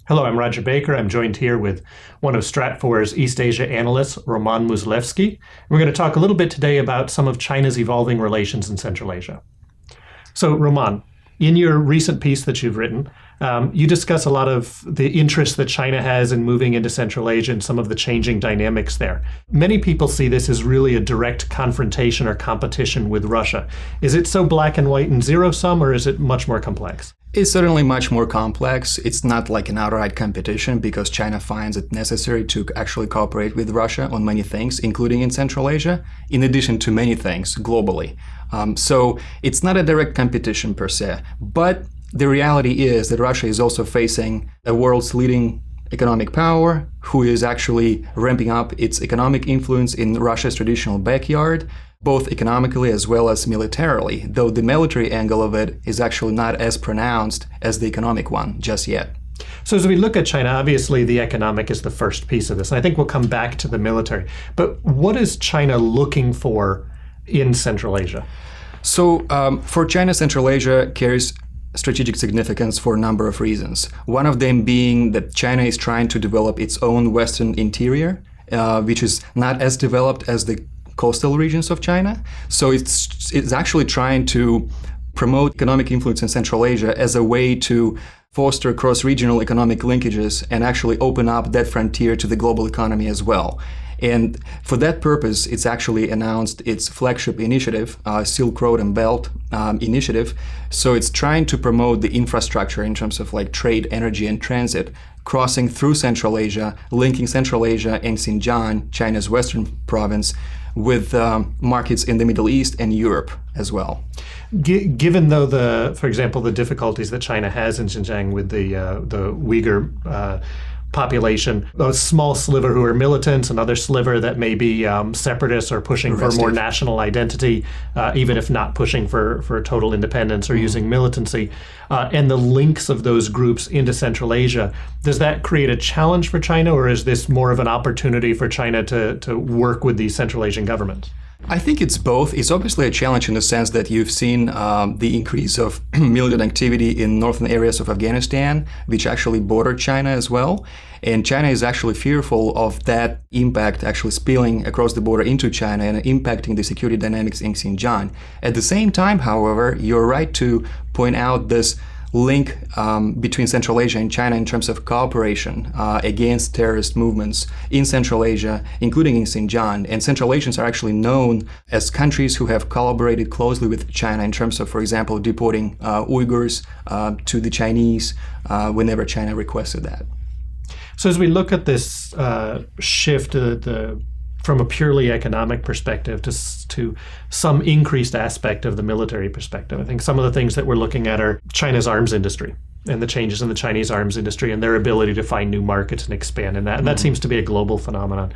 Hello, I'm Rodger Baker. I'm joined here with one of Stratfor's East Asia analysts, Roman Muzalevsky. We're going to talk a little bit today about some of China's evolving relations in Central Asia. So, Roman, in your recent piece that you've written, you discuss a lot of the interest that China has in moving into Central Asia and some of the changing dynamics there. Many people see this as really a direct confrontation or competition with Russia. Is it so black and white and zero-sum, or is it much more complex? It's certainly much more complex. It's not like an outright competition because China finds it necessary to actually cooperate with Russia on many things, including in Central Asia, in addition to many things globally. So it's not a direct competition per se, but the reality is that Russia is also facing a world's leading economic power who is actually ramping up its economic influence in Russia's traditional backyard, both economically as well as militarily, though the military angle of it is actually not as pronounced as the economic one just yet. So as we look at China, obviously the economic is the first piece of this, and I think we'll come back to the military. But what is China looking for in Central Asia? So for China, Central Asia carries strategic significance for a number of reasons. One of them being that China is trying to develop its own Western interior, which is not as developed as the coastal regions of China. So it's actually trying to promote economic influence in Central Asia as a way to foster cross-regional economic linkages and actually open up that frontier to the global economy as well. And for that purpose, it's actually announced its flagship initiative, Silk Road and Belt initiative. So it's trying to promote the infrastructure in terms of like trade, energy, and transit, crossing through Central Asia, linking Central Asia and Xinjiang, China's western province, with markets in the Middle East and Europe as well. Given though for example, the difficulties that China has in Xinjiang with the Uyghur population, a small sliver who are militants, another sliver that may be separatists or pushing for more national identity, even if not pushing for total independence or using militancy, and the links of those groups into Central Asia. Does that create a challenge for China, or is this more of an opportunity for China to work with these Central Asian governments? I think it's both. It's obviously a challenge in the sense that you've seen the increase of militant activity in northern areas of Afghanistan, which actually border China as well. And China is actually fearful of that impact actually spilling across the border into China and impacting the security dynamics in Xinjiang. At the same time, however, you're right to point out this link between Central Asia and China in terms of cooperation against terrorist movements in Central Asia, including in Xinjiang. And Central Asians are actually known as countries who have collaborated closely with China in terms of, for example, deporting Uyghurs to the Chinese whenever China requested that. So as we look at this shift from a purely economic perspective to some increased aspect of the military perspective, I think some of the things that we're looking at are China's arms industry and the changes in the Chinese arms industry and their ability to find new markets and expand in that. And that seems to be a global phenomenon.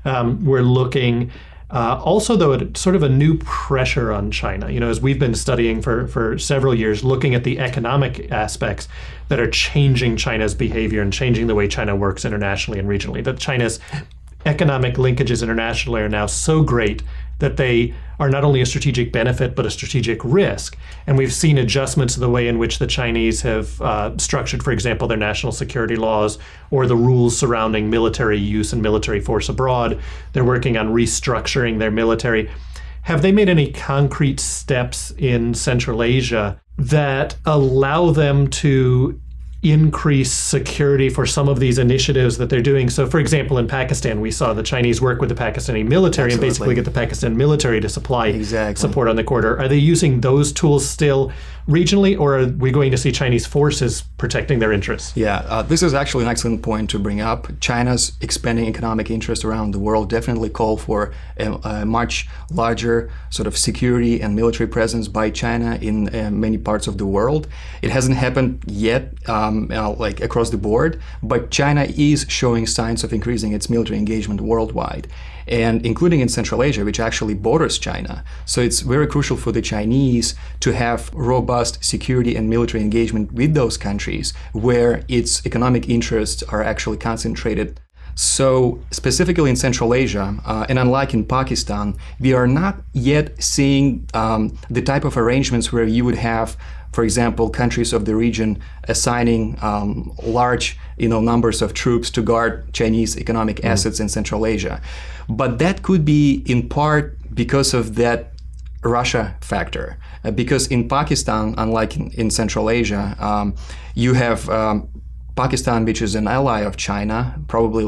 We're looking also, though, at sort of a new pressure on China. You know, as we've been studying for several years, looking at the economic aspects that are changing China's behavior and changing the way China works internationally and regionally, that China's economic linkages internationally are now so great that they are not only a strategic benefit, but a strategic risk. And we've seen adjustments to the way in which the Chinese have structured, for example, their national security laws or the rules surrounding military use and military force abroad. They're working on restructuring their military. Have they made any concrete steps in Central Asia that allow them to increase security for some of these initiatives that they're doing? So, for example, in Pakistan, we saw the Chinese work with the Pakistani military and basically get the Pakistan military to supply support on the corridor. Are they using those tools still regionally, or are we going to see Chinese forces protecting their interests? Yeah, this is actually an excellent point to bring up. China's expanding economic interest around the world definitely call for a much larger sort of security and military presence by China in many parts of the world. It hasn't happened yet, like across the board, but China is showing signs of increasing its military engagement worldwide, and including in Central Asia, which actually borders China. So it's very crucial for the Chinese to have robust security and military engagement with those countries where its economic interests are actually concentrated So specifically in Central Asia, and unlike in Pakistan, we are not yet seeing the type of arrangements where you would have, for example, countries of the region assigning large numbers of troops to guard Chinese economic assets in Central Asia. But that could be in part because of that Russia factor. Because in Pakistan, unlike in Central Asia, you have Pakistan, which is an ally of China, probably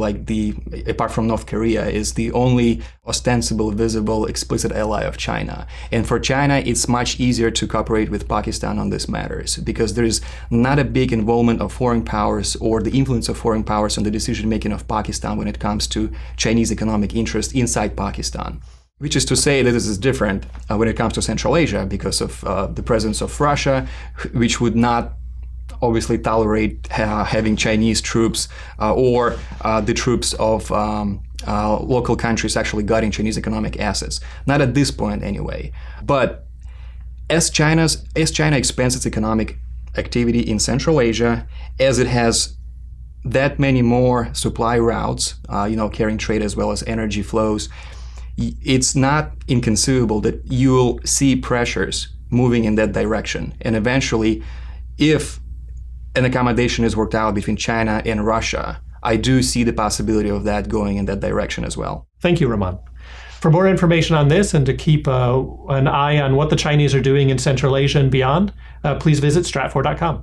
apart from North Korea, is the only ostensible, visible, explicit ally of China. And for China, it's much easier to cooperate with Pakistan on these matters because there is not a big involvement of foreign powers or the influence of foreign powers on the decision-making of Pakistan when it comes to Chinese economic interest inside Pakistan. Which is to say that this is different when it comes to Central Asia because of the presence of Russia, which would not obviously tolerate having Chinese troops or the troops of local countries actually guarding Chinese economic assets. Not at this point anyway. But as China expands its economic activity in Central Asia, as it has that many more supply routes, carrying trade as well as energy flows, it's not inconceivable that you will see pressures moving in that direction. And eventually, if an accommodation is worked out between China and Russia, I do see the possibility of that going in that direction as well. Thank you, Roman. For more information on this and to keep an eye on what the Chinese are doing in Central Asia and beyond, please visit stratfor.com.